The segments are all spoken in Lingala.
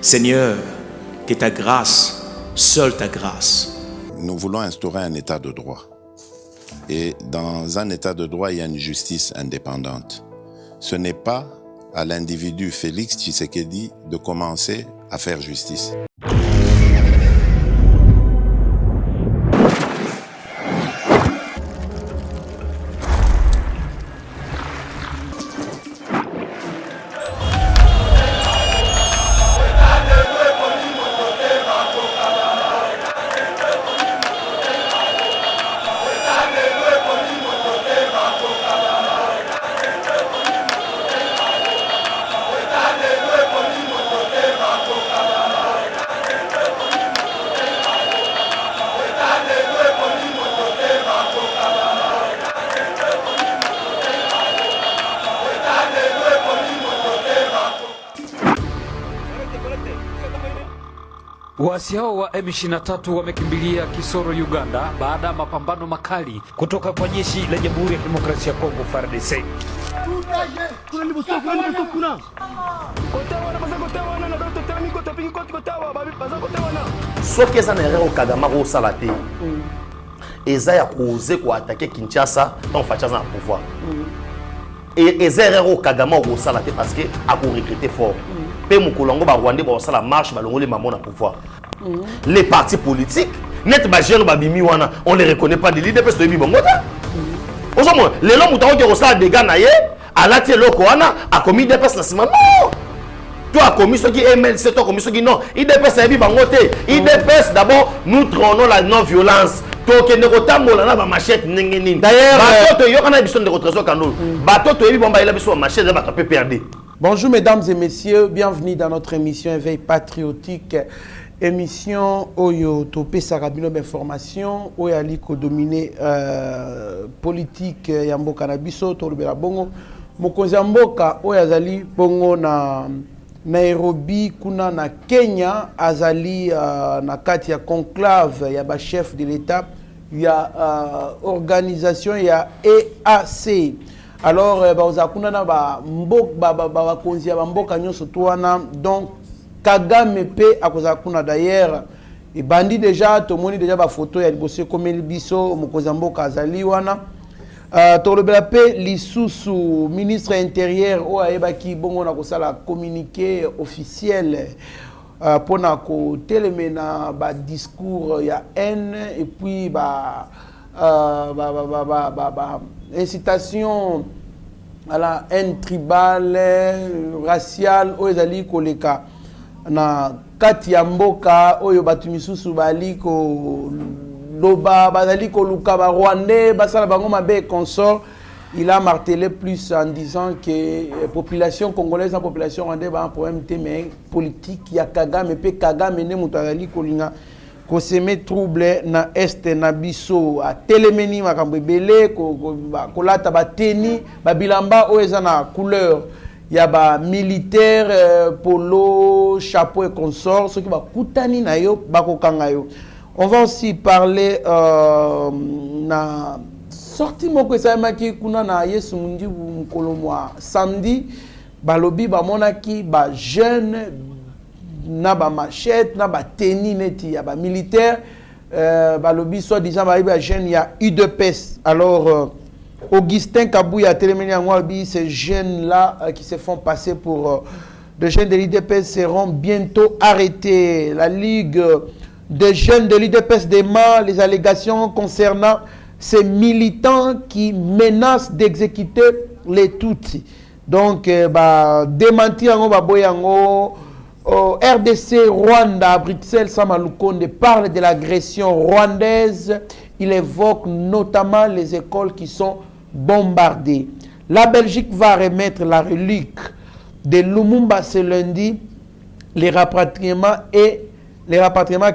Seigneur, que ta grâce, seule ta grâce. Nous voulons instaurer un état de droit. Et dans un état de droit, il y a une justice indépendante. Ce n'est pas à l'individu Félix Tshisekedi de commencer à faire justice. Waasi hao wa M23 wamekimbilia Kisoro, Uganda baada ya mapambano makali kutoka kwa jeshi la Jamhuri ya Kidemokrasia ya Kongo FARDC. Soki eza na erreur Kagame kosala te eza ya koze koatake Kinshasa tant Fachaza na pouvoir. Et eza erreur Kagame kosala te parce que akorecruter fort. Pe mukolongo ba Rwanda ba sala marche ba longole maman na pouvoir. Les partis politiques net ba jeune ba bimi wana on les reconnaît pas de l'IDPS de bibongota. Aujourd'hui les longs mutao qui rosala des gars na ye alati loko wana a commis des personnes na sima non. Toi a commis ce qui MLC toi commis ce qui non IDPS ya bibangote. IDPS d'abord nous trônons la non violence. D'ailleurs, bonjour mesdames et messieurs, bienvenue dans notre émission Éveil Patriotique. Émission Oyo Topé Sarabino d'information, Oyo Aliko dominé politique Yambo Kanabiso, Tolubela Bongo, Mokonzi Mboka, Oyo Azali Bongo na Nairobi, kuna na Kenya, Azali na kati ya conclave, ya ba chef de l'État, ya organisation ya EAC. Alors, kuna na ba mbok ba konzi ya mboka nyonso tuana donc Kagame pe akoza kuna d'ailleurs et bandi déjà to moni déjà ba photo ya liboso comme biso mokonzi mboka azali wana. Tolobela pe lisusu ministre intérieur o ayebaki bongo na kosala communiqué officiel pour na ko telemena ba discours ya haine et puis ba incitation à la haine tribale raciale o ezali koleka na kati ya mboka oyo batu misusu bali ko loba bazali ko luka ba Rwandais basala bango mabe consort. Il a martelé plus en disant que la population congolaise, la population rwandaise a un problème mais politique. Il y a Kagame, mais Kagame ne moutali kolinga ko seme trouble na est na biso a telemeni makambo belé ko lata ba teni ba bilamba o ezana couleur. Il y a ba militaire polo chapeau et consort ceux qui ba kutani na yo ba ko kanga yo. On va aussi parler na sorti moko esamaki kuna na Yesu mundi mkolomwa samedi balobi ba monaki ba jeune na ba machette na ba teni neti ya ba militaire balobi soit disant ba jeune ya UDPS. Alors Augustin Kabouya téléménia ngwabi ces jeunes là qui se font passer pour de jeunes de l'UDPS seront bientôt arrêtés. La ligue des jeunes de l'UDPS dément les allégations concernant ces militants qui menacent d'exécuter les Tutsis. Donc, démentir en Baboyango, RDC Rwanda à Bruxelles, Samalukonde parle de l'agression rwandaise. Il évoque notamment les écoles qui sont bombardées. La Belgique va remettre la relique de Lumumba ce lundi. Les rapatriements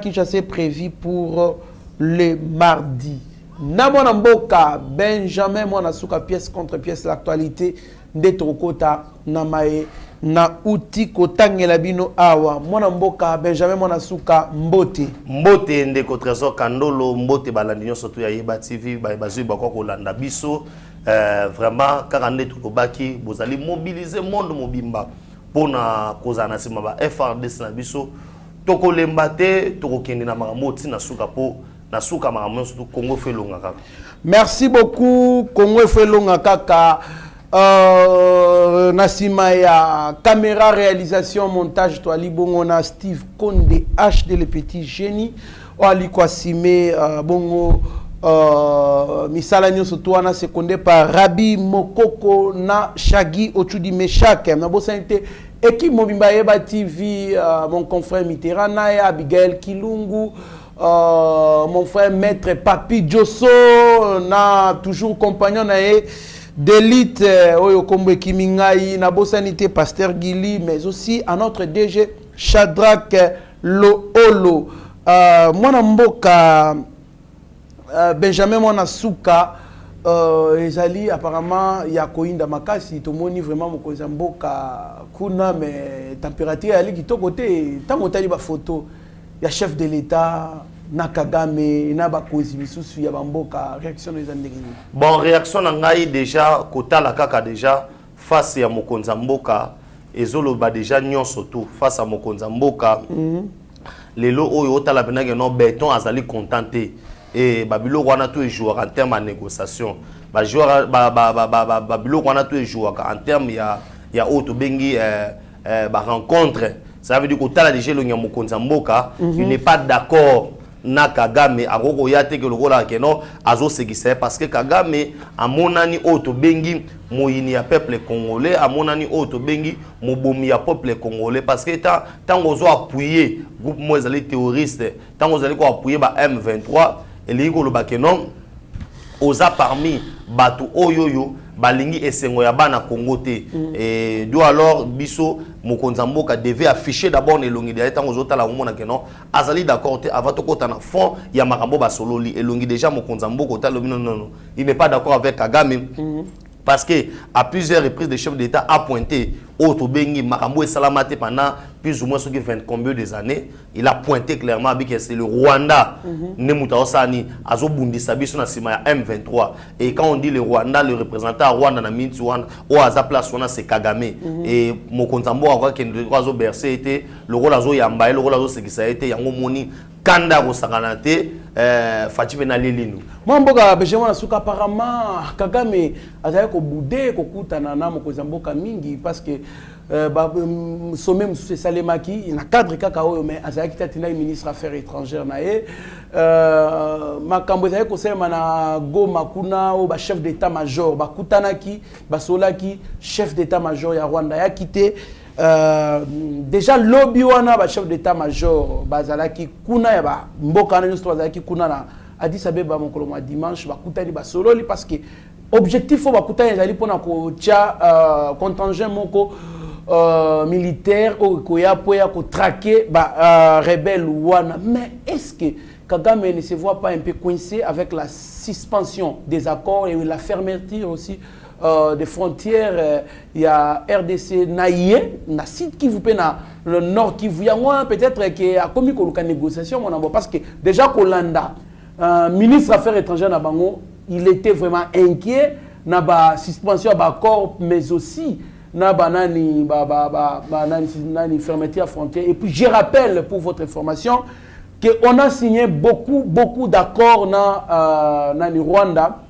Kinshasa prévus pour le mardi. Namona Mboka Benjamin Mwanasuka pièce contre pièce l'actualité de Trokota Namae na uti kotangela bino awa Mwana Mboka Benjamin Mwanasuka Mbote ndeko Trésor Kandolo Mbote balandi nyonso to ya Yeba TV bazui bako kolanda biso vraiment 42 tokobaki bozali mobiliser monde mobimba pour na cause na sima ba FRDC na biso toko lembate toko kende na makamoti na suka po na suka makamon surtout Congo fait longa kaka. Merci beaucoup Congo fait longa kaka. Nasima ya caméra réalisation montage to ali bongo na Steve Konde HD le petit génie o ali kwasime bongo misala nyoso to wana secondé par Rabi Mokoko na Shagi Ochudi Meshak na bosante équipe Mobimba Yeba TV mon confrère Mitterrand na Abigail Kilungu mon frère maître Papi Josso na toujours compagnon na d'élite Oyo Kombe Kimingai na bosanité Pasteur Gili mais aussi à notre DG Shadrach Loolo mwana mboka Benjamin mwana suka ezali apparemment ya koinda makasi tomoni vraiment mokonzi mboka kuna mais température ali kitoko te tango tali ba photo ya chef de l'état na Kagame na bakozi misusu ya bamboka réaction les andengini. Bon réaction na ngai déjà kotala kaka déjà face ya mokonzi mboka ezolo ba déjà nyonso tout face à mokonzi mboka lelo oyo otala benage no béton azali contenté et babilo wana tout joueur en termes de négociation ba joueur babilo wana tout joueur en termes ya auto bengi ba rencontre ça veut dire kotala déjà le mokonzi mboka il n'est pas d'accord na Kagame akoko yate ke lokola keno azo sekisa parce que Kagame amonani auto bengi moyini ya peuple congolais amonani auto bengi mobomi ya peuple congolais parce que tango zo appuyer groupe moi ezali terroriste tango zali ko appuyer ba M23 eliko lo bakeno oza parmi bato oyoyo balingi esengo ya bana Congo te et do alors biso mokonzi mboka devait afficher d'abord elongi de tango zota la mona keno azali d'accord te avant to kota na fond ya makambo ba sololi elongi déjà mokonzi mboka non il n'est pas d'accord avec Kagame parce que à plusieurs reprises le chef d'État a pointé auto bengi makambo et salamate pendant plus ou moins 20 combien des années il a pointé clairement que c'est le Rwanda nemuta osani azobundisa biso na sima ya M23 et quand on dit le Rwanda le représentant Rwanda na minti wana o aza place wana c'est Kagame et mokonzi mboka kwa kende azo bercer était le rôle azo yamba le rôle azo sekisa était yango moni kanda ko sanganate Fatima na lilinu mboka bejema na suka apparemment Kagame azali ko boudé ko kutana na mokonzi mboka mingi parce que sommet monsieur Salemaki il a cadre kaka oyo mais azali kitina ministre affaires étrangères na ye makambo ezali ko sema na Goma kuna o ba chef d'état major ba kutanaki ba solaki chef d'état major ya Rwanda ya quitté déjà lobby wana ba chef d'état major bazalaki kuna ya ba mboka na nyonso bazalaki kuna na Addis Abeba mokolo ma dimanche ba kutani ba sololi parce que objectif o ba kutani ezali pona ko tia contingent moko militaire au koya ko traquer ba rebelle wana mais est-ce que Kagame ne se voit pas un peu coincé avec la suspension des accords et la fermeture aussi des frontières il y a RDC naïe na site qui vous peut na le nord qui vous y a moins peut-être que a commis ko négociation mon parce que déjà Kolanda ministre affaires étrangères na bango il était vraiment inquiet na ba suspension ba accord mais aussi na banani nani fermeture à frontière et puis je rappelle pour votre information que on a signé beaucoup d'accords na nani Rwanda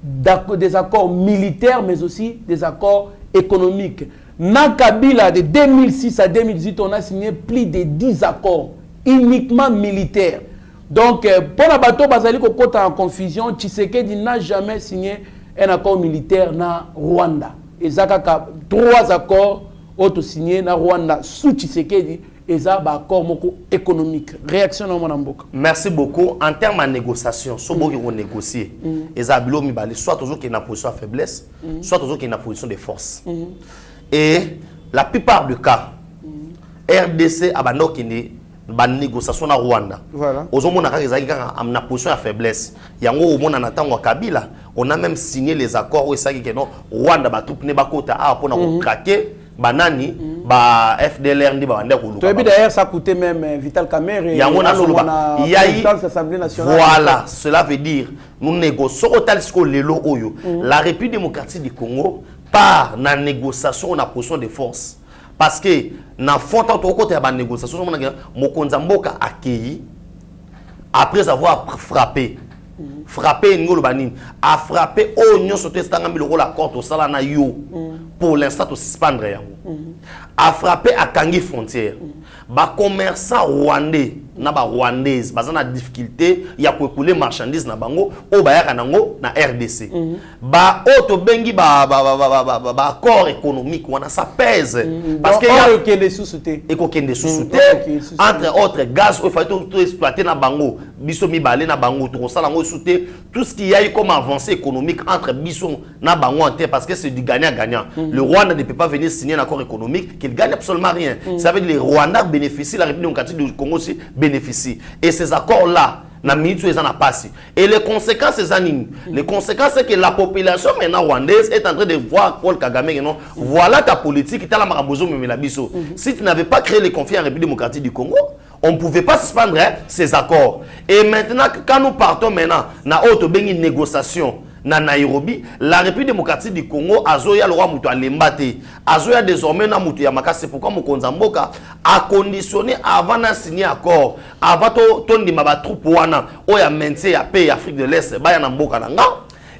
des accords militaires mais aussi des accords économiques. Na Kabila de 2006 à 2018 on a signé plus de 10 accords uniquement militaires. Donc pour la bateau bazali ko kota en confusion Tshisekedi n'a jamais signé un accord militaire na Rwanda. Et Zakaka 3 accords auto signés na Rwanda sous Tshisekedi et ça ba accord moko économique. Réaction na mona mboka. Merci beaucoup en termes de négociation, so boki ko négocier. Et ça bilo mi bali soit toujours qu'il y a une position de faiblesse, soit toujours qu'il y a une position de force. Et la plupart du cas RDC abando kini ba négociation na Rwanda. Voilà. Ozomona ka ezaki ka amna position de faiblesse. Yango omona na tango Kabila, on a même signé les accords où ça que non Rwanda ba tout ne ba kota a pour na craquer banani ba FDLR ndi ba wanda ko luka. D'ailleurs ça coûtait même Vital Kamerhe. Yango na soloba. Il y a eu l'Assemblée nationale. Voilà, cela veut dire nous négocions autant ce que lelo oyo. La République démocratique du Congo par na négociation na position de force. parce que na fond tant au côté ya négociation mokonza mboka accueilli après avoir frappé ngolo banini a frappé o nyo sote stanga miloko la court au sala na yo pour l'instant to suspendre yango a frappé à Kangi frontière ba commerçant rwandais na ba rwandaise baza na difficulté ya ko écouler marchandises na bango o ba yaka nango na RDC ba auto bengi ba accord économique wana ça pèse parce que ya que les sous-soutés et kokende sous-souté entre autres gaz il faut tout exploiter na bango biso mibale na bango to sala ngo sous-souté tout ce qu'il y a eu comme avancée économique entre biso na bango en terre parce que c'est du gagnant-gagnant. Le Rwanda ne peut pas venir signer un accord économique qu'il gagne absolument rien. Ça veut dire que les Rwandais bénéficient, la République démocratique du Congo aussi bénéficie. Et ces accords-là, et les conséquences, les conséquences, c'est que la population maintenant rwandaise est en train de voir Paul Kagame. Voilà ta politique. Si tu n'avais pas créé les conflits en République démocratique du Congo, on ne pouvait pas suspendre ces accords. Et maintenant, quand nous partons maintenant, na auto bengi négociation na Nairobi, la République démocratique du Congo azoya le roi mutu alembate. Azoya désormais na mutu yamaka, c'est pourquoi Mokonza Mboka a conditionné avant de signer accord, avant ton di maba troupe wana oya mense ya pays Afrique de l'Est ba ya na mboka nanga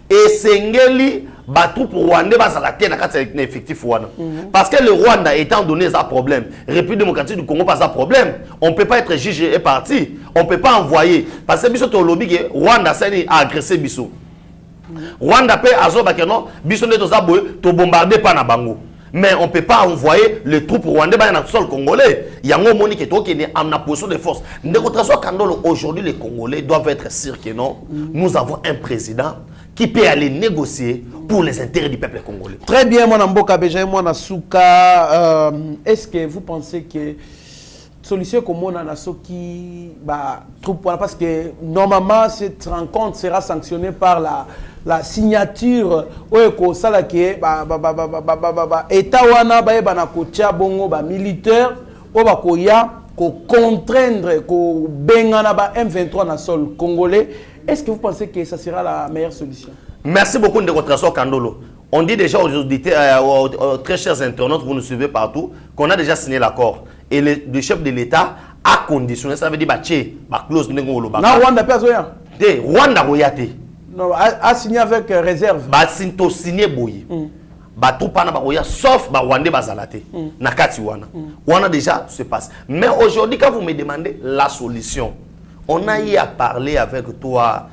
et sengeli ba troupe rwandais ba zala te na kati effectif wana. Parce que le Rwanda étant donné ça problème, République démocratique du Congo pas ça problème. On peut pas être jugé et parti, on peut pas envoyer parce que biso to lobby que Rwanda c'est agressé biso. Rwanda peut azoba que non, biso ne toza boy to bombarder pas na bango. Mais on ne peut pas envoyer les troupes rwandais dans le sol congolais. Il y a un moni qui est en position de force. Aujourd'hui, les Congolais doivent être sûrs que non, nous avons un président qui peut aller négocier pour les intérêts du peuple congolais. Très bien, mon Mboka Beja, mon Souka. Est-ce que vous pensez que solution comme on a qui troupe parce que normalement cette rencontre sera sanctionnée par la signature au sala qui est état wana ba na kocha bongo ba militaire o ba koya ko contraindre ko bengana ba M23 na sol congolais. Est-ce que vous pensez que ça sera la meilleure solution? Merci beaucoup de votre Kandolo. On dit déjà aux auditeurs, aux très chers internautes, vous nous suivez partout, qu'on a déjà signé l'accord. Et le chef de l'État a conditionné, ça veut dire clause de Rwanda Rwanda Royate. Non, a signé avec réserve. Sinto signé boyi. Tout pana baroya sauf Rwandais bazalate. Nakati wana. Wana déjà se passe. Mais aujourd'hui quand vous me demandez la solution, on a eu à parler avec toi.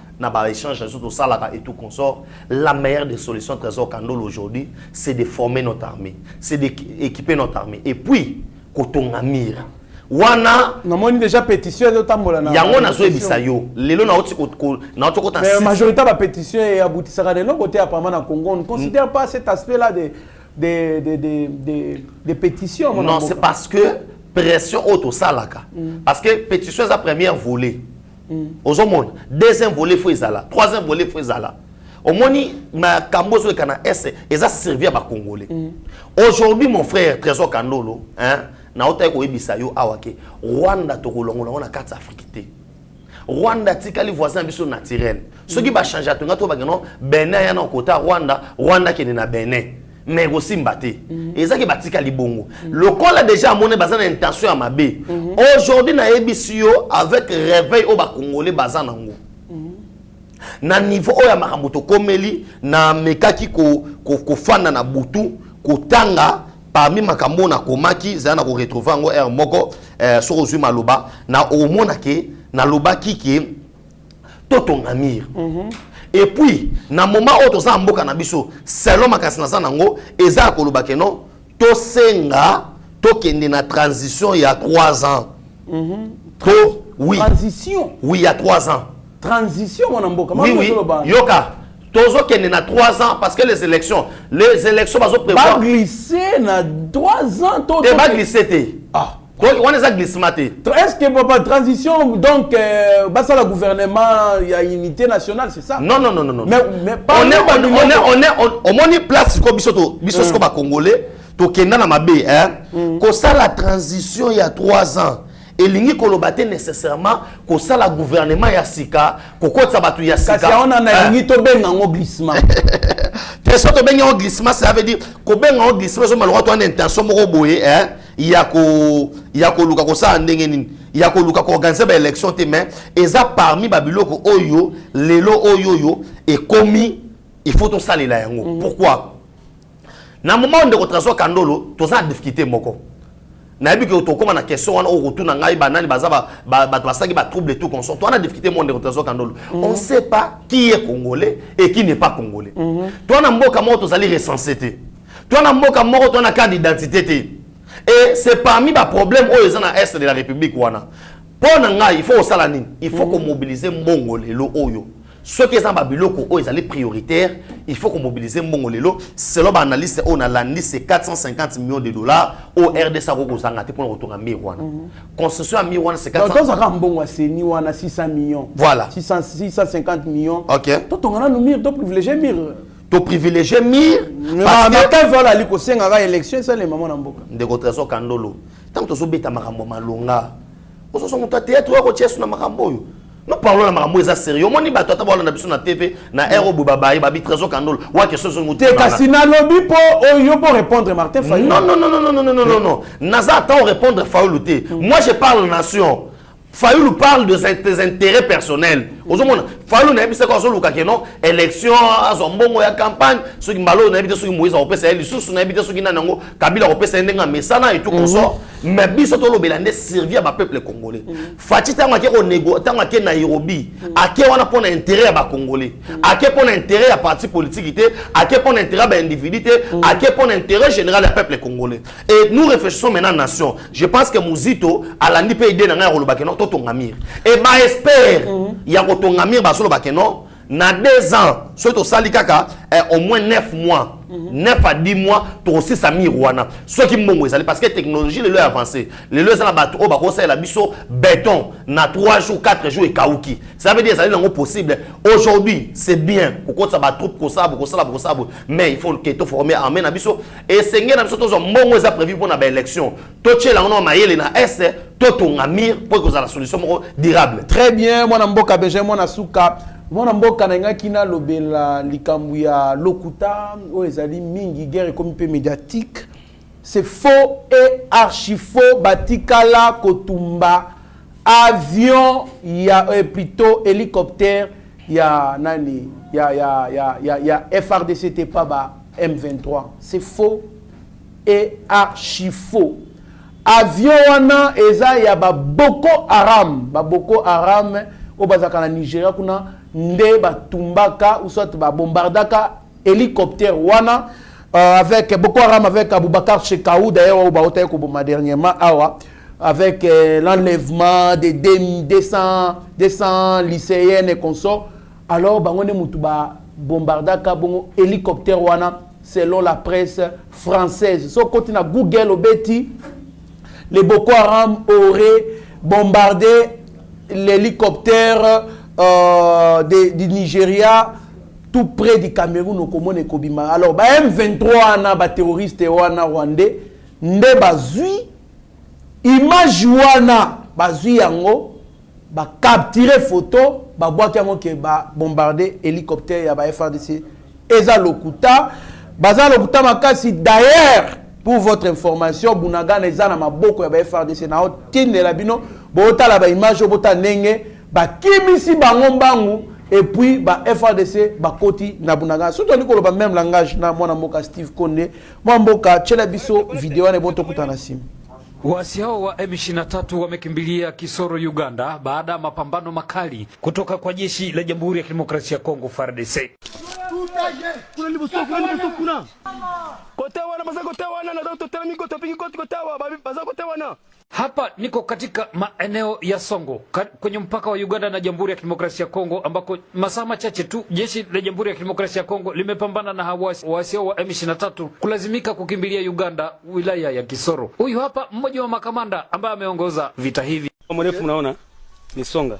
Échange surtout ça et tout consort. La meilleure des solutions Trésor Kandolo aujourd'hui, c'est de former notre armée, c'est d'équiper notre armée. Et puis, Kotongamir. Wana. Nous avons déjà pétition de Tambolana. Yango na zoe bisayo. Lelo na otiko na otiko ta. Mais la majorité de la pétition est aboutissera de l'autre côté à Pamana Congo. On ne considère pas cet aspect-là des pétitions. Non, c'est parce que pression auto salaka. Parce que pétition est la première volée. Aux hommes, deuxième volet faut là, troisième volet faut là. Au moni ma kambo sur le canal S et ça servir à Congolais. Aujourd'hui mon frère Trésor Kandolo, hein, na ota ko ebisayo awake. Rwanda to kolongo na carte africaine. Rwanda tikali voisin biso naturel. Ce qui va changer atunga to bagano Benin ya na kota Rwanda, Rwanda qui est na Benin. Mais aussi mbaté. Et ça qui batika libongo. Le col a déjà monné bazan intention à mabe. Aujourd'hui na ebisio avec réveil au ba congolais bazan nango. Na niveau ya makamboto komeli na mekaki ko fanda na butu ko tanga parmi makambo na komaki zana ko retrouver ngo er moko sur ozui maloba na omona ke na lobaki ke totongamir. Et puis, na moment où tu as mboka na biso, selon makasi na sanango, eza koloba ke non, to senga, to kende na transition il y a 3 ans. Oui. Transition. Oui, il y a 3 ans. Transition mon mboka. Oui. Yoka. Tozo kende na 3 ans parce que les élections bazo prévoir. Pas glisser na 3 ans to. Te ba glisser. Ah. Donc, on est à glissement. Est-ce que papa transition donc basa le gouvernement il y a unité nationale c'est ça? Non. Mais on est place comme biso comme congolais to kenda na mabe hein. Ko ça la transition il y a 3 ans. Et lingi kolobate nécessairement ko ça la gouvernement ya sika ko kotsa batu ya sika. Kasi on a lingi to benga ngo glissement. Et ça, tu as un glissement, ça veut dire que tu as un glissement, tu as une intention, il y a que ça, il y a que organiser l'élection, mais et ça parmi Babyloko Oyo, Lelo Oyo, et commis, il faut tout ça les là. Pourquoi? Dans le moment où on retrace Kandolo, tu as difficulté moko. Na bi que to comme na question on retour na ngai banani baza ba trouble tout consort. Toi on a difficulté mon de retrace Kandolo. On sait pas qui est congolais et qui n'est pas congolais. Toi na mboka mo to zali recensé. Toi na mboka mo to na carte d'identité. Et c'est parmi les problèmes où ils sont dans l'Est de la République. Pour nous, il faut salanine. Il faut qu'on mobilise Mongolelo Oyo. Ceux qui sont Babiloko, ils sont prioritaires. Il faut qu'on mobilise Mongolelo. Selon l'analyse, on a l'année, c'est 450 millions de dollars au RDC pour retourner à Mirwana. Construction à Mirwana, c'est 600 millions. Voilà. 650 millions. Ok. Toi, on a nous privilégié Mir. Tu privilégies Mir. Parce que quand voilà l'élection, c'est les mamans d'Amboka. De retracer Kandolo. Tant que tu as besoin de Marambo Malonga. Nous sommes au théâtre, nous Marambo. Nous parlons de Marambo, c'est sérieux. Moi, je suis voir la TV, na Aero Boubabaï, Babi Trésor Kandolo. Ouais, question sur nous. T'es Cassina Lobby pour répondre Martin Fayou. Non. Naza attend répondre Fayou. Moi, je parle nation. Fayou parle de ses intérêts personnels. Fayou n'a pas dit que élection, à campagne, ceux qui malo n'a pas dit que Moïse a opéré, les sous n'a pas dit que Nango, Kabila a opéré, mais ça n'a et tout consort. Mais biso to belande servir à peuple congolais. Fati tanga ke onego, tanga ke Nairobi, à qui on a pour intérêt à congolais, à qui pour intérêt à parti politique, à qui pour intérêt à individu, à qui pour intérêt général à peuple congolais. Et nous réfléchissons maintenant nation. Je pense que Mouzito a la nipe idée dans un rôle bakeno to tongamir. Et ma espère il y a tongamir ba solo bakeno na 2 ans, surtout salikaka au moins 9 mois. 9 à 10 mois, tu aussi ça Mirwana. Ceux qui m'ont parce que la technologie, les avancé. Les leus à bateau, la biseau, béton, na 3 jours, 4 jours et kaouki. Ça veut dire que ça n'est pas possible. Aujourd'hui, c'est bien. Pourquoi ça va trop pour ça, mais il faut que tu formes armée na biseau. Et c'est bien, nous sommes prévu pour une élection. Tout ce qui est maïel na est, tout ton amir pour que ça la solution durable. Très bien, moi, Namboka Benjamin, moi, Nasuka. Mon mboka na kina lobela likambu ya lokuta o ezali mingi guerre comme peu médiatique, c'est faux et archi faux. Batikala kotumba avion ya plutôt hélicoptère ya nani ya FRDC te pas ba M23, c'est faux et archi faux. Avion wana eza ya ba Boko Haram au bazaka na Nigeria kuna nde batumbaka ou soit ba bombardaka hélicoptère wana avec Boko Haram, avec Aboubakar Shekau d'ailleurs au baotaye ko boma dernièrement awa avec l'enlèvement des 200 lycéennes et consorts. Alors bangone mutu ba bombardaka bon hélicoptère wana selon la presse française. So côté na Google obeti les Boko Haram auraient bombardé l'hélicoptère du Nigeria tout près du Cameroun au Komone Kobima. Alors M23 na ba terroriste wana rwandais nde bazui image wana bazui yango ba capturer photo ba boaki yango ke ba bombarder hélicoptère ya ba FRDC eza lokuta baza lokuta makasi. D'ailleurs pour votre information, Bunaga neza na maboko ya ba FRDC na otinde la bino bota la ba image bota nenge ba kimisi bango mbangu et puis ba FRDC ba koti na Bunaga. Surtout ni ko ba même langage na mwana mboka Steve Konde mwana mboka chela biso video na boto kutana simu. Waasi hao wa M23 wamekimbilia Kisoro Uganda baada ya mapambano makali kutoka kwa jeshi la Jamhuri ya Kidemokrasia ya Kongo FARDC. Hapa niko katika maeneo ya Songo kwenye mpaka wa Uganda na Jamhuri ya Kidemokrasia ya Kongo ambako masaa machache tu jeshi la Jamhuri ya Kidemokrasia ya Kongo limepambana na waasi wa M23 kulazimika kukimbilia Uganda wilaya ya Kisoro. Huyu hapa mmoja wa makamanda ambaye ameongoza vita hivi. Mrefu mnaona ni Songa.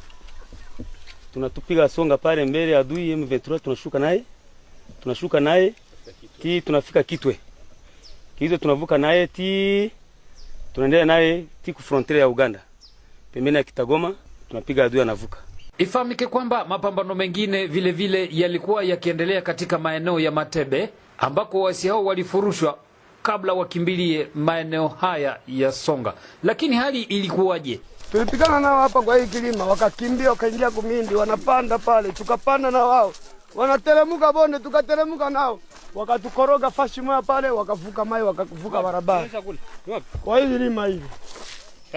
Tunatupiga Songa pale mbele ya adui M23 tunashuka naye ti tunafika Kitwe. Kitwe tunavuka naye ti tunaendelea naye ti ku frontiere ya Uganda. Pembeni ya Kitagoma tunapiga adui anavuka. Ifahamike kwamba mapambano mengine vile yalikuwa yakiendelea katika maeneo ya Matebe ambako waasi hao walifurushwa kabla wakimbilie maeneo haya ya Songa. Lakini hali ilikuwaje? Tulipigana nao hapa kwa hii kilima, wakakimbia wakaingia Kumindi, wanapanda pale, tukapanda na wao. Wanateremka bonde, tukateremka nao. Wakatukoroga fashi moja pale, wakavuka mai, wakavuka barabara. Kwa hii kilima hivi.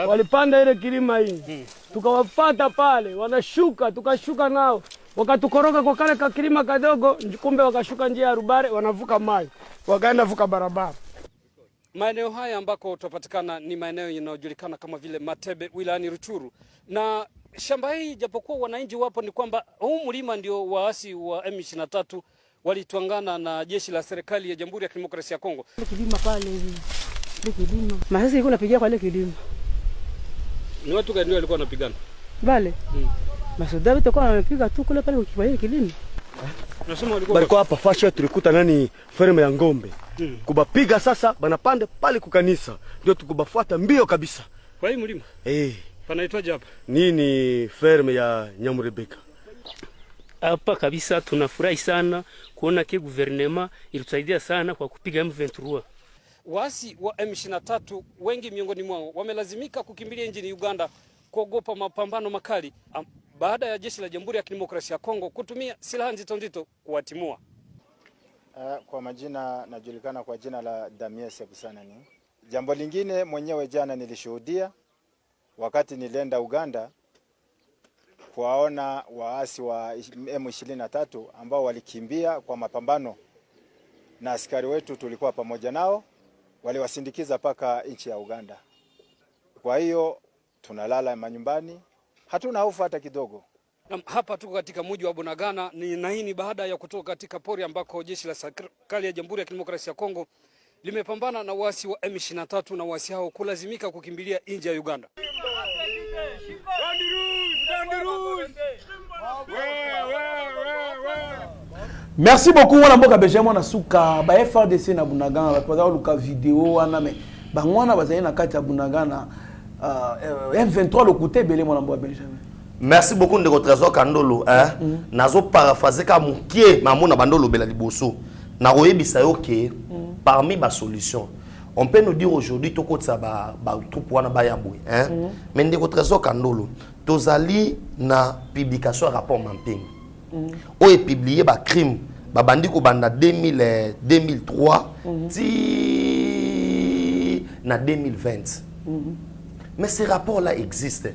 Walipanda ile kilima hii. Tukawafuata pale, wanashuka, tukashuka nao. Wakatukoroga kwa kale kilima kadogo, kumbe wakashuka njia ya Rubare, wanavuka mai. Wakaenda vuka barabara. Maeneo haya ambako tupatikana ni maeneo yanayojulikana kama vile Matebe wilayani Ruchuru. Na shamba hii japokuwa wananchi wapo, ni kwamba huu mlima ndio waasi wa M23 walitwangana na jeshi la serikali ya Jamhuri ya Kidemokrasia ya Kongo. Kilima pale hivi. Kilima. Masasi iko napigia kwa ile kilima. Ni watu gani walikuwa wanapigana? Vale. Masoda wote kwa wanapiga tu kule pale kwa ile kilima. Tunasema walikuwa hapa fashi tulikuta nani ferme ya ngombe. Kubapiga sasa banapande pale kukanisa. Ndio tukubafuata mbio kabisa. Kwa hii mlima? Panaitwaje hapa? Nini ferme ya Nyamurebeka. Hapa kabisa tunafurahi sana kuona ke guvernema ilitusaidia sana kwa kupiga M23. Waasi wa M23 wengi miongoni mwao wamelazimika kukimbilia nchini Uganda kuogopa mapambano makali baada ya jeshi la Jamhuri ya Kidemokrasia ya Kongo kutumia silaha nzito kuwatimua. Kwa majina najulikana kwa jina la Damien Sebusanani. Jambo lingine mwenyewe jana nilishuhudia wakati nilienda Uganda kuwaona waasi wa M23 ambao walikimbia kwa mapambano na askari wetu tulikuwa pamoja nao, waliwasindikiza paka nchi ya Uganda. Kwa hiyo tunalala manyumbani, hatuna hofu hata kidogo. Hapa tuko katika mji wa Bunagana na hii ni baada ya kutoka katika pori ambako jeshi la serikali ya Jamhuri ya Kidemokrasia ya Kongo limepambana na waasi wa M23 na waasi hao kulazimika kukimbilia nje ya Uganda. Merci beaucoup wana mboka Benjamin na suka ba FRDC na Bunagana ba paza luka video wana me bangwana bazali na kati ya Bunagana M23 le côté belé mwana mboka Benjamin. Merci beaucoup ndeko Trésor Kandolo nazo paraphraser ka mukie mamona bandolo bela liboso na koyebisa yo ke parmi ba solution on peut nous dire aujourd'hui to kotsa ba troupe wana ba yabwe mais ndeko Trésor Kandolo tozali na publication rapport Mamping o est publié ba crime ba bandi ko banda 2003 ti na 2020 mais ces rapports là existent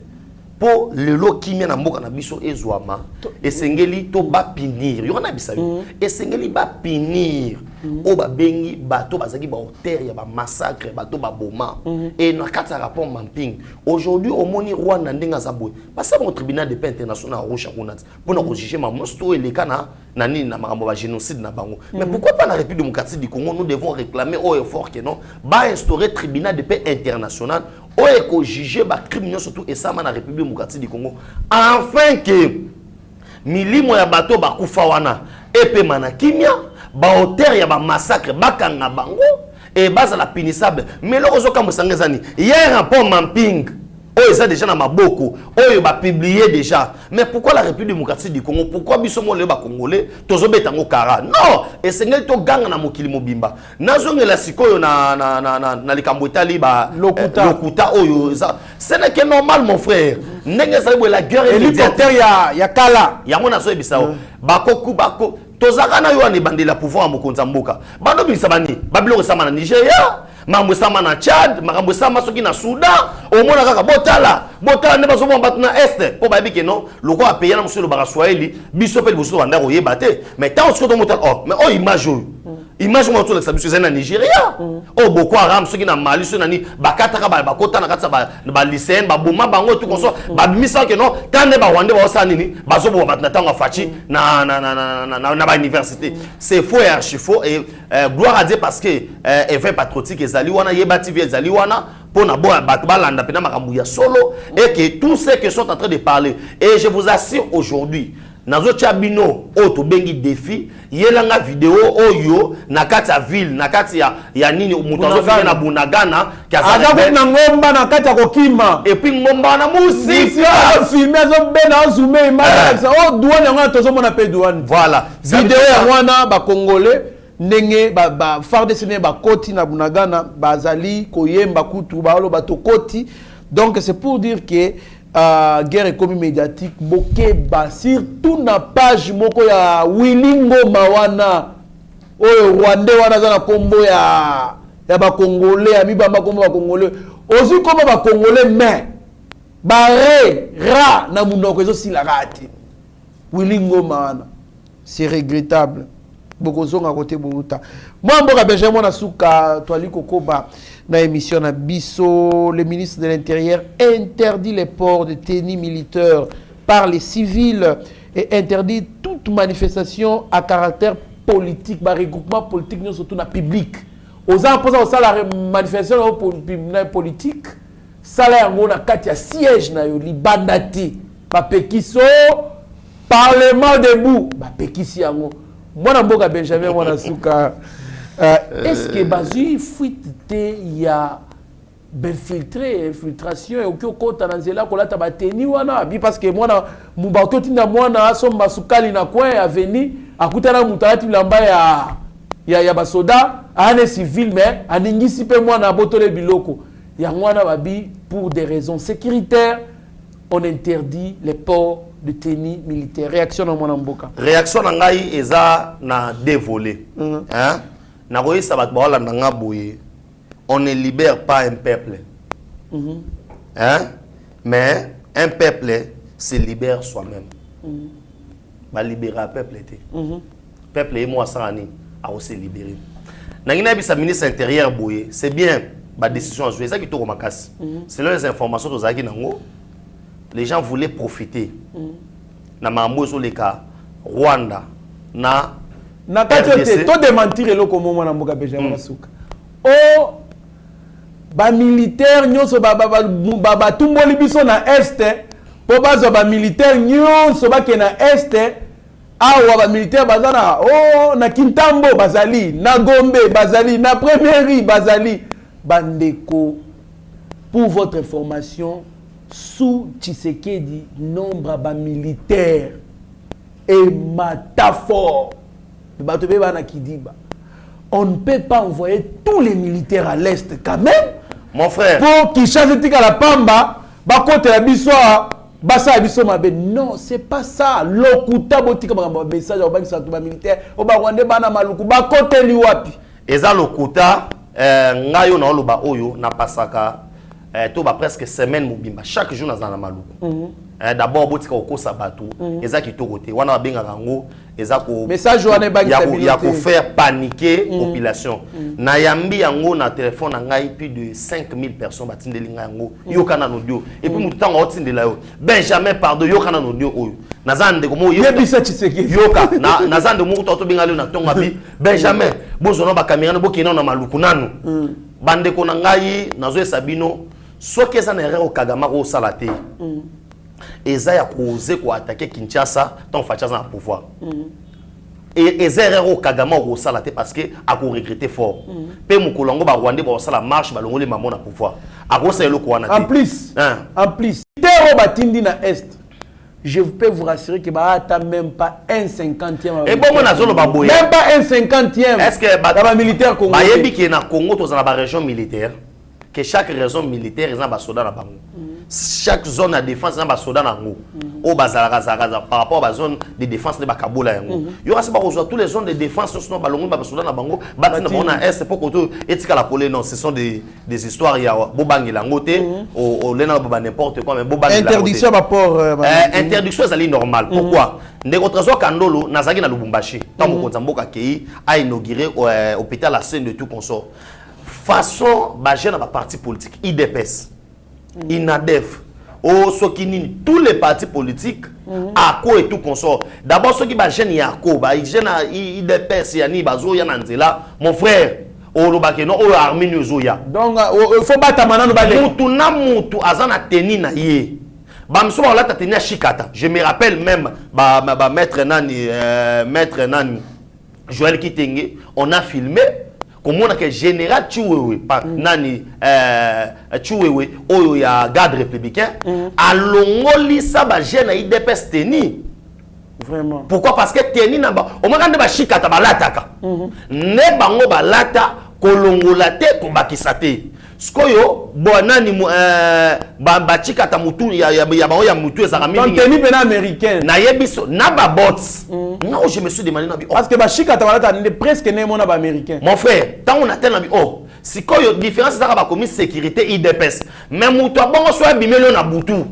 pour le lot qui mène à mboka na biso ezwama esengeli to ba punir yo na bisayo esengeli ba punir o ba bengi bato bazaki ba auteur ya ba massacre bato ba boma et na kata rapport Mamping aujourd'hui au moni Rwanda ndenga zabwe pasa au tribunal de paix international Arusha kunat pour na juger ma mosto et les kana na nini na makambo ba génocide na bango mais pourquoi pas la République démocratique du Congo nous devons réclamer au effort que non ba instaurer tribunal de paix international o eko juger ba criminels surtout et ça na République démocratique du Congo afin que milimo ya bato bakufa wana epe manakimia ba auteur ya ba massacre bakanga bango et base la punissable mais le ozoka musangezani hier rapport Mamping oh ça déjà na maboko oh ba publié déjà mais pourquoi la République démocratique du Congo pourquoi biso mo le ba congolais tozobeta ngo kara non et sengeli to ganga na mokili mobimba nazongela sikoyo na likambo etali ba lokuta oyo ça ce n'est que normal mon frère ndenge ça la guerre hélicoptère ya kala yango na so ebisao bako tozaka na yo ane bandela pouvoir mokonza mboka bando bisa bani babilo sama na Nigeria mambo sama na Tchad mambo sama soki na Soudan omona kaka botala ne bazo bomba na est po babike non loko a payer na monsieur le Baraswahili biso pe biso banda ko yebate mais tant ce que to motal oh mais oh image mo to la biso na Nigeria oh Boko Haram soki na Mali so nani bakata ka bakota na kata ba lycéen ba boma bango tout comme ça ba misa que non quand ne ba wande ba sa nini bazo bomba na tanga fachi na ba université c'est faux et archi faux et gloire à Dieu parce que effet patriotique ezali wana yebati vie ezali wana pona bo bato balanda pena makambu ya solo et que tous ceux qui sont en train de parler et je vous assure aujourd'hui nazo chabino oto bengi défi yelanga vidéo oyo na kati ya ville na kati ya nini mutozo fika na Bunagana kaza na ngomba na kati ya kokima et puis ngomba na musika filmer zo bena zoomé image ça oh douane ngana tozo mona pe douane voilà vidéo ya wana ba congolais ndenge ba FARDC ne ba koti na Bunagana bazali koyemba kutu ba lo bato koti. Donc c'est pour dire que guerre économique médiatique boké ba surtout na page moko ya Wilingo Mawana oyo Rwandais wana za na kombo ya ba Congolais ya mibamba kombo ba Congolais ozu kombo ba Congolais mais bare ra na munoko ezo silarati Wilingo Mawana. C'est regrettable. Bokozonga côté Bouta. Moi mboka Benjamin na suka twali kokoba na émission na biso, le ministre de l'Intérieur interdit les ports de tenue militaire par les civils et interdit toute manifestation à caractère politique, ba regroupement politique non surtout na public. Aux imposants au salaire manifestation politique, salaire ngo na kati ya siège na yo libandati, ba pekiso parlement debout, ba pekisi yango. Moi mboka Benjamin mwana suka est-ce que bazui fuite il y a infiltration et aucun compte dans zela kolata bateni wana bi parce que moi mubato tinda mwana asomba sukali na coin avenue akutana mutati lamba ya basoda ane civil mais aningisi pe mwana botole biloko ya mwana babi pour des raisons sécuritaires on interdit les ports de tenue militaire. Réaction dans mon amboka. Réaction na ngai eza na deux volets. Hein? Na koyi sabat bawala na boye. On ne libère pas un peuple. Hein? Mais un peuple se libère soi-même. Ba libérer un peuple était. Peuple et moi sarani a aussi libéré. Na ngina bisa ministre intérieur boye, c'est bien ba décision jouer ça qui to makasi. Selon les informations to zaki nango, les gens voulaient profiter. Na mambozo le cas Rwanda na kati to démentir le comme moi na mboka Benjamin Suka. Oh ba militaire nyonso ba tumboli biso na est po bazo ba militaire nyonso ba ke na est awa ba militaire bazana oh na Kintambo bazali na Gombe bazali na Première bazali bandeko. Pour votre information, sous Tshisekedi, nombre de militaires et mataphore. On ne peut pas envoyer tous les militaires à l'est quand même. Mon frère. Pour qu'ils changent à la Pamba, côté la Bissoa, Bassa Bisso Mabe. Non, c'est pas ça. Lokuta botika message au banque santé militaire. Au Rwanda bana maluku ba côté liwapi. Eza lokuta ngayo na oloba oyo na pasaka to ba presque semaine mobimba chaque jour na zana maluku. D'abord botika okosa bato eza kitoko te wana benga rango eza ko message wana bangi stabilité ya ko faire paniquer population. Na yambi yango na téléphone na ngai plus de 5000 personnes batindeli ngai yango yokana no audio et puis mutanga otindela yo Benjamin pardon yokana no audio oyo nazande ko mo yebisa Tshisekedi yoka na nazande mo to benga le na tonga bi Benjamin bozono ba caméra no bokina na maluku nanu bande ko na ngai nazo esabino soki eza na erreur Kagama ko salate eza ya koze ko attaquer Kinshasa tant facha na pouvoir et eza erreur Kagama ko salate parce que a ko regretter fort pe mukolongo ba Rwanda ba sala marche ba longole maman na pouvoir a ko selo ko wana en plus terre batindi na est. Je peux vous rassurer que bah t'as même pas un 50e. Et bon on a zolo baboye. Même pas un 50e. Est-ce que ba militaire congolais. Ba yebi ki na Congo to za la région militaire que chaque région militaire ils ont ba soldats na bango. Chaque zone de défense na ba soldats na ngo. O bazala par rapport à la zone de défense de Bakabola yango. Il y aura pas rejoindre toutes les zones de défense sinon ba longo ba soldats na bango batina na est pour que etika la pole non ce sont des histoires ya bobangi la ngote au lena ba n'importe quoi mais bobangi la interdiction ba port interdiction c'est normal pourquoi ndeko trazo kandolo nazaki na Lubumbashi tant mokonza mboka kei a inauguré hôpital la scène de tout consort façon ba jeune ba parti politique IDPS INADEF tous les partis politiques ACO et tout consort. D'abord ceux qui ba jeune yako ba jeune IDPS yani bazo ya nanzela mon frère olobake no o armine zoya donc il faut battre manano ba mutu na mutu azana teni na ye ba mso ba la teni ya shikata. Je me rappelle même ba maître nani Joël Kitenge on a filmé comme on a que général Chiwewe nani Chiwewe oyo ya garde républicain alongoli sa ba jeune IDPS teni Vraiment. Pourquoi? Parce que teni namba au moins quand ba shikata balataka. Ne bango balata kolongola te to bakisate. Skoyo bonani ba chikata mutu ya bango ya mutu ezaka mingi. Donc teni pena américaine. Na yebiso na ba bots. Non, je me suis demandé na bi. Parce que ba shikata balata ne presque ne mona ba américain. Mon frère, tant on attend na bi sikoyo différence za ba commis sécurité IDPS. Mais mutu abongo soit bimelo na butu.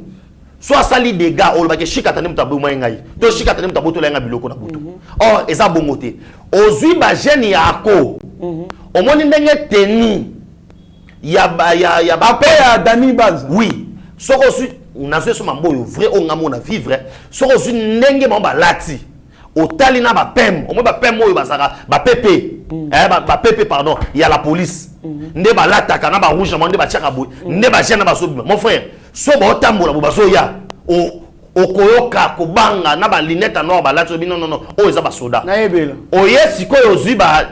Soit sali des gars, ou le shikata ne mutabu moyengai. To shikata ne mutabu to lenga biloko na butu. Oh, eza bongote. Ozui ba jeune ya ako. Au moins ndenge teni. Ya ba ya Dani Baz. Oui. Soko su on a sur mamboyo vrai on ngamo na vivre. Soko su ndenge mamba lati. Otali na ba pem. Au moins ba pem moyo bazaka ba pepe. Ba pepe pardon. Il y a la police. Nde ba lata kana ba rouge mande ba tiaka boy. Nde ba jeune ba sobi. Mon frère, so ba otambola bo bazoya. Okoyoka kobanga na ba lunette noir ba lati non non non. O eza ba soda. Na yebela. Oyesi ko yozui ba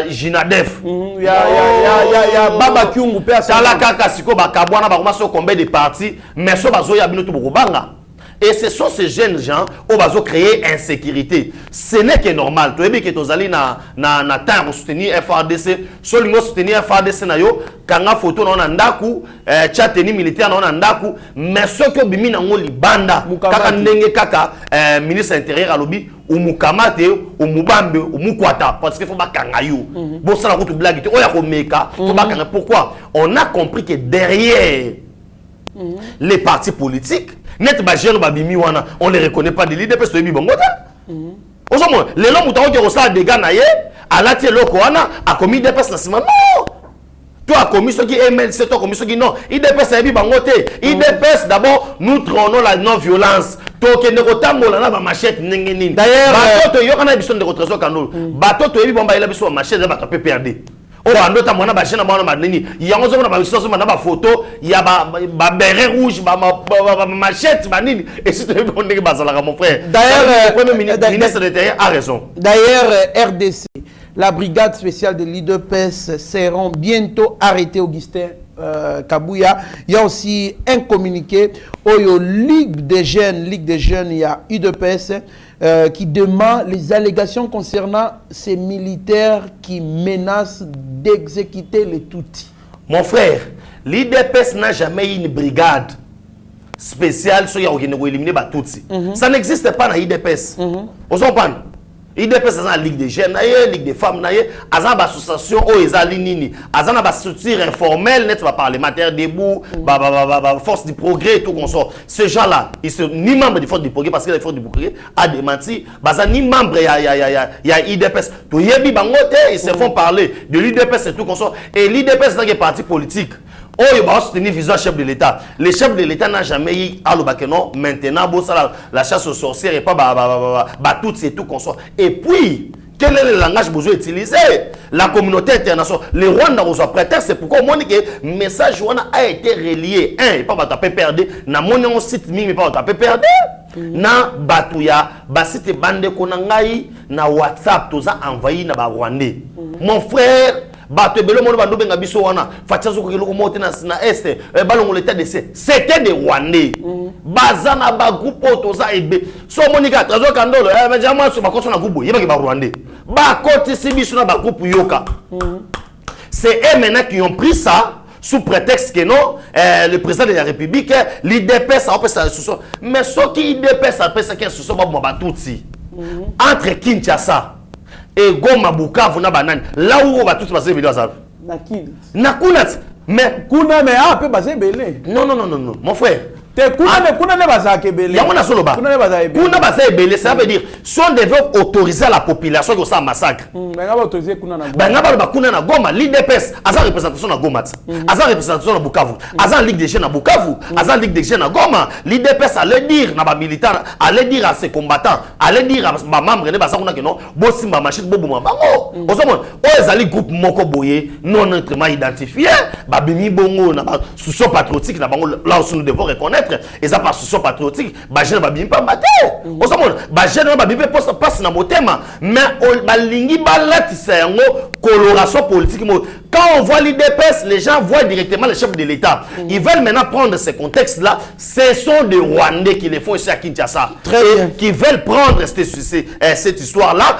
Jinadef. Ya Baba Kyungu pe asa. Tala kaka siko ba kabwana ba komaso combien de parties mais so bazoya bino to bokobanga. Et ce sont ces jeunes gens qui ont créé insécurité. Ce n'est que normal. Tu as vu que tu as na temps pour soutenir FARDC. Seulement soutenir FARDC na yo. Quand on a photo na ndaku, tchateni militaire na ndaku. Mais ce que bimi na ngoli banda. Kaka ndenge kaka ministre intérieur alobi ou mukamate ou mubambe ou mukwata parce qu'il faut pas kangayo. Bon ça la route blague. Oya ko meka. Faut pas kangayo. Pourquoi? On a compris que derrière les partis politiques net ba jeune ba bimi wana on les reconnaît pas de l'IDPS to bi bongo ta osomo les longs mutao ke ça des gars na ye alati loko wana a commis IDPS na sima non toi a commis ce qui MLC toi commis ce qui non IDPS bi bango te IDPS d'abord nous trônons la non violence to ke ne kotambola na ba machette ndenge nini d'ailleurs bato yo kana biso ndeko trésor kanolo bato to yebi bomba ila biso machette ba to PPRD. Oh, andota mwana ba chena mwana manini yango zo na ba biso na ba photo ya ba béret rouge ba machette manini et si tu veux on est bazala mon frère. D'ailleurs le premier ministre de l'Intérieur a raison. D'ailleurs RDC la brigade spéciale de l'IDPS seront bientôt arrêtés Augustin Kabouya. Il y a aussi un communiqué au Ligue des jeunes, il y a UDPS qui demande les allégations concernant ces militaires qui menacent d'exécuter les Tutsis. Mon frère, l'IDPS n'a jamais eu une brigade spéciale sur éliminer les Tutsis. Ça n'existe pas dans l'IDPS. Vous comprenez? IDPS a la Ligue des jeunes, la Ligue des femmes, a une association, a une structure informelle, net parlementaire debout, force du progrès et tout comme ça. Ces gens-là, ils sont ni membres de force du progrès parce que la force du progrès a démenti, ni membres il y a IDPS. Tout yebi bangote, ils se font parler de l'IDPS et tout comme ça. Et l'IDPS est un parti politique. Oh, il va soutenir le chef de l'État. Le chef de l'État n'a jamais eu à l'Obakeno. Maintenant, la chasse aux sorcières et pas tout c'est tout comme ça. Et puis, quel est le langage que vous utilisez? La communauté internationale, le Rwanda vous a prêté, c'est pourquoi on dit que le message a été relié. Un, il pas va taper perdu. Na mon site mimi pas taper perdu. Na batuya, basite bande konangai na WhatsApp tous a envoyé na ba Rwandais. Mon frère. Bato belo mono bando benga biso wana fachazo ko keloko mote na este balongo l'état de c'était des Rwandais bazana ba groupe toza ebe so monika trazo kandolo mais jamwa so bakoso na groupe yeba ke ba Rwandais ba koti sibiso na ba groupe yoka c'est eux maintenant qui ont pris ça sous prétexte que non le président de la République l'IDPS a fait ça mais ce qui IDPS a fait ça qui est sous ba Tutsi entre Kinshasa et Goma Bukavu na banane là où on va tous passer vidéo ça nakuna mais kuna mais a peu passer belé non mon frère te kuna ne baza ke belé yango na solo ba kuna baza belé ça veut dire si on devait autoriser la population que ça massacre nga ba autoriser kuna na Goma ba kuna na Goma l'IDPS aza représentation na Goma aza représentation na Bukavu aza ligue des jeunes na Bukavu aza ligue des jeunes na Goma l'IDPS allait dire na ba militaire allait dire à ses combattants allait dire à ba membres ne baza kuna que non bosimba machine bobuma bango ozomona o ezali groupe moko boye non autrement identifié ba bimi bongo na ba sous patriotique na bango là aussi nous devons reconnaître peut-être ils ont pas solution patriotique ba jeune ba bimpa maté on s'en ba jeune ba bimpa passe na motema mais ba lingi ba latisa yango coloration politique. Quand on voit l'IDPS, les gens voient directement le chef de l'État. Ils veulent maintenant prendre ces contextes-là. Ce sont des Rwandais qui les font ici à Kinshasa. Qui veulent prendre cette histoire-là,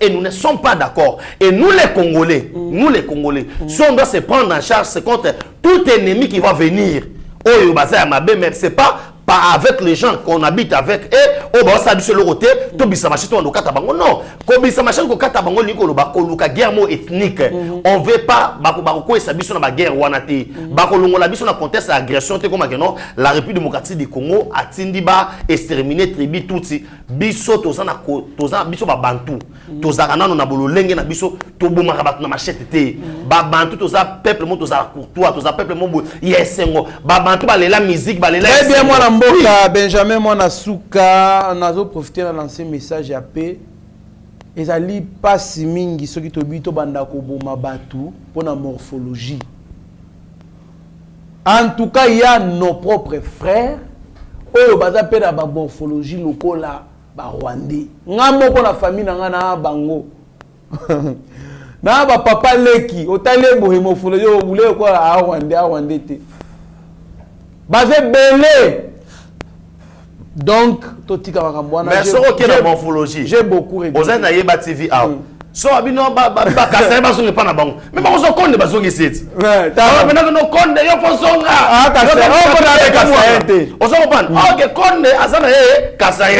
et nous ne sommes pas d'accord. Et nous les Congolais, si on doit se prendre en charge, c'est contre tout ennemi qui va venir. Oh, mais c'est pas avec les gens qu'on habite avec eux, on ça sur le côté, tout bisa machin on dokata bango non, ko bisa machin ko kata bango liko lo ba koluka guerre mo ethnique. On veut pas ko esa biso na ba guerre wana te. Ba kolongo la biso na contexte agression te comme non, la République démocratique du Congo atindi ba exterminer tribu tutsi. Biso toza na toza biso ba bantu. Toza kana na bololenge na biso to bomaka ba na machete te. Ba bantu toza peuple mo toza courtois, toza peuple mo yesengo. Ba bantu ba lela musique ba lela. Très bien moi Mboka Benjamin Mwanasuka nazo profiter na lancer message ya paix ezali pasi mingi soki tobito banda ko boma batu pona morphologie. En tout cas il y a nos propres frères oyo baza pe na ba morphologie lokola ba Rwandais ngambo ko na famille na na bango na ba papa leki otale bo morphologie o bule ko a Rwandais te baze belé. Donc, totika makambwana. Mais sur quelle morphologie? J'ai beaucoup regardé. Vous êtes na Yeba TV out. So abino ba kasai ba songe pana bango. Mais ba zo konde ba songe sit. Ouais, ta maintenant no konde yo fo songa. Ah kasai. On ko na kasai. O so pan. OK konde azana kasai.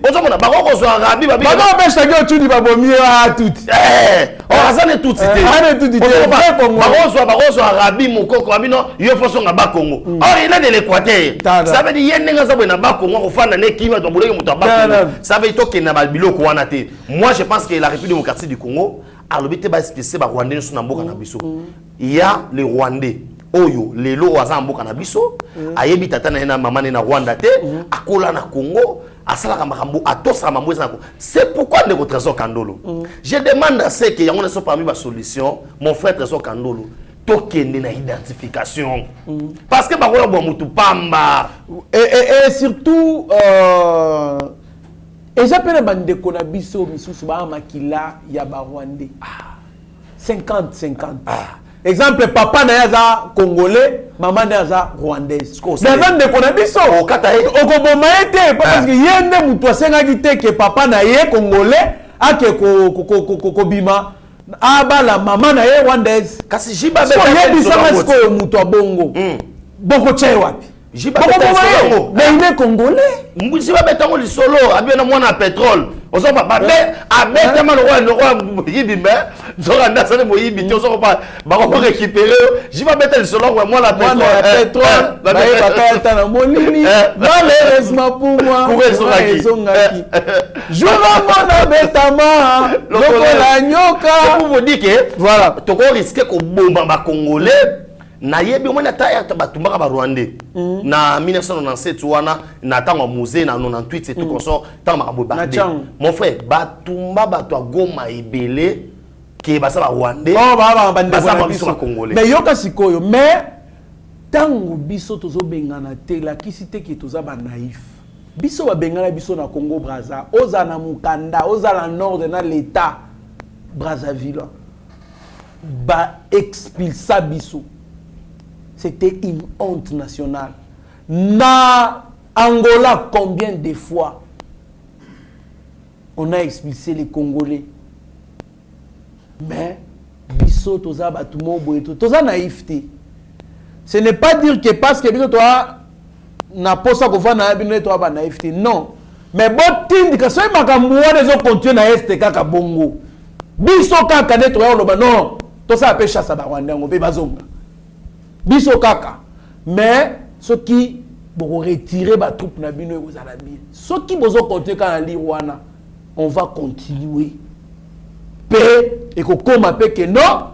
O so mona ba ko zo arabi ba bi. Ba ba be shage o tuni ba bomi a tout. O azana tout cité. Ana tout cité. Ba ko zo arabi mukoko abino yo fo songa ba Congo. Or il est de l'Équateur. Ça veut dire yenga za bona ba Congo ko fana ne kima to boleke muto ba Congo. Ça veut dire to na ba biloko wana te. Moi je pense que la République démocratique du Congo a l'obité ba spécial ba Rwandais sur mboka na biso. Il y a les Rwandais oyo lelo waza mboka na biso ayebi tata na mama na Rwanda te akola na Congo asala makambo atosa mambo na Congo. C'est pourquoi ndeko Trésor Kandolo je demande à ceux qui yango ne sont parmi ma solution mon frère Trésor Kandolo tokende na identification parce que ba ko bo mutu pamba et surtout et ça peut être bande de biso misusu ba makila ya ba Rwandais 50-50. Exemple papa na yaza congolais, maman na yaza rwandaise. Mais bande de biso okoboma ete parce que yende mutu asenga kite que papa na ye congolais ake ko bima aba la maman na ye rwandaise. Kasi jiba be ko mutu abongo. Boko chai wapi? Jiba be mais il est congolais. Jiba be tango li solo abena mwana pétrole. Ozo papa be abeta ma le roi yibi be zora ndasa ne moyibi ti ozo pas ba ko récupérer jiba beta li solo moi la pétrole ba ba ta na molini malheureusement pour moi ezongaki jour mona betama lokola nyoka. C'est pour vous dire que voilà to ko risquer ko bomba ba congolais na yebi mona ta ya batumbaka ba Rwandais na 1997 wana na tango musée na 98 c'est tout consort tango makambo bardé mon frère batumba bato Goma ebele ke basa ba Rwandais ba bande biso congolais mais yoka sikoyo mais tango biso tozo bengana te la kisite ki toza ba naïf biso ba bengana biso na Congo Brazza oza na Mukanda oza la nord na l'état Brazzaville ba expulsa biso. C'était une honte nationale. Na Angola, combien de fois on a expulsé les Congolais? Mais, biso toza batumo boeto, toza naïveté. Ce n'est pas dire que parce que biso toi na posa ko fa na bino toi ba naïveté, non. Mais bon tindi ka soy makambo wana zo continuer na este kaka bongo. Biso kaka neto ya loba non, to ça appelle chasse ba Rwanda ngo be bazonga. Biso kaka mais ceux qui vont retirer ba troupe na bino aux Arabiens ceux qui vont continuer quand ali wana on va continuer paix et ko koma pe que non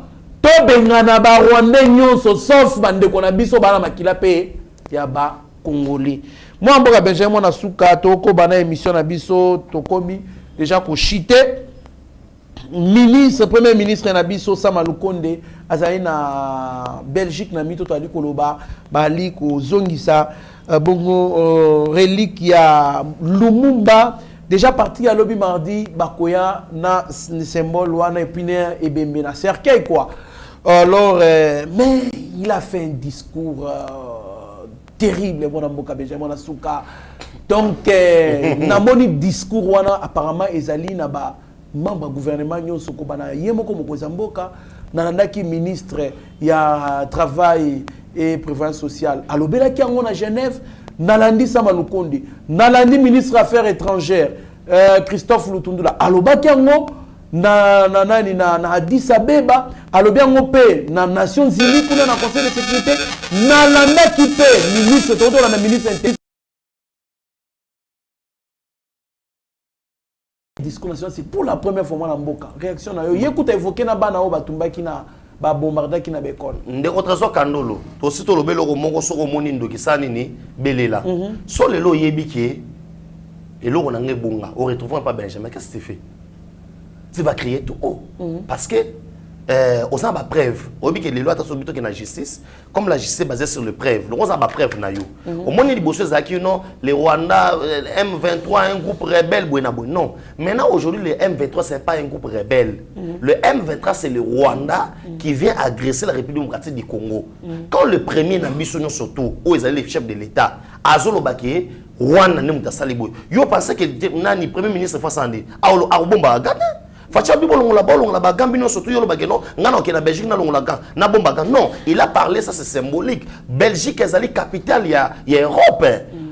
to bengana ba Rwandais nyonso sauf bande ko na biso bana makila pe ya ba Congolais. Moi mboka Benjamin Mwanasuka to ko bana émission na biso to komi déjà ko chiter ministre, premier ministre Nabiso Samalukonde, azali na Belgique na mito to ali koloba bali ko zongisa bongo relique ya Lumumba déjà parti à lobby mardi bakoya na symbole wana épine et bembe na cercueil quoi. Alors mais il a fait un discours terrible mon amboka Benjamin Souka. Donc na moni discours wana apparemment ezali na ba membre gouvernement nyonso ko bana yemoko mokoza mboka nanandaki ministre ya travail et prévoyance sociale alobelaki yango na Genève nalandi Samalukonde nalandi ministre affaires étrangères Christophe Lutundula alobaki yango na Addis Abeba alobi yango pe na Nations Unies kuna na Conseil de sécurité nalandaki pe ministre toto na ministre discours national c'est pour la première fois na mboka réaction na yo yekuta évoquer na bana o batumbaki na ba bombardaki na bekol ndeko trazo kandolo to sito lobelo ko moko soko moni ndoki sani ni belela so lelo yebiki eloko na ngebunga on retrouve pas Benjamin qu'est-ce que tu fais tu vas crier tout haut parce que on a ma preuve on dit que les lois sont plutôt que la justice comme la justice est basée sur le preuve donc on a ma preuve na yo au moins les bosses qui non les Rwanda M23 un groupe rebelle non maintenant aujourd'hui le M23 c'est pas un groupe rebelle le M23 c'est le Rwanda qui vient agresser la République démocratique du Congo quand le premier na biso surtout où ils allaient les chefs de l'État Azolo Baké Rwanda ne muta saliboy yo pensez que nani premier ministre Fassandi a bomba gata Fatia Bibo la bagambi non surtout yolo bageno ngana okena Belgique na longola ga na bomba non il a parlé ça c'est symbolique Belgique ezali capitale ya Europe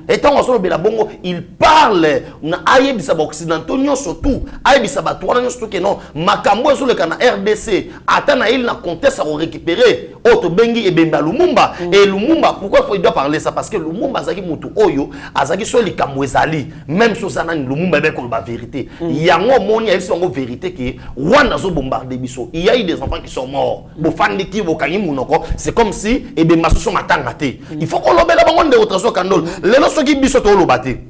étant en solo bela bongo il parle na ayebisa ba occidentaux non surtout ayebisa ba toana surtout que non makambo sur le kana RDC atana il na conteste à récupérer auto bengi et bemba Lumumba et Lumumba pourquoi il doit parler ça parce que Lumumba zaki mutu oyo azaki so likambo ezali même so sana Lumumba be ko ba vérité yango moni ayebisa ngo vérité que Rwanda zo bombarder biso il y a eu des enfants qui sont morts bo fandi ki bo kanyi munoko c'est comme si et bemba so matanga te il faut qu'on lobela bango de autre kandol lelo soki biso to lobate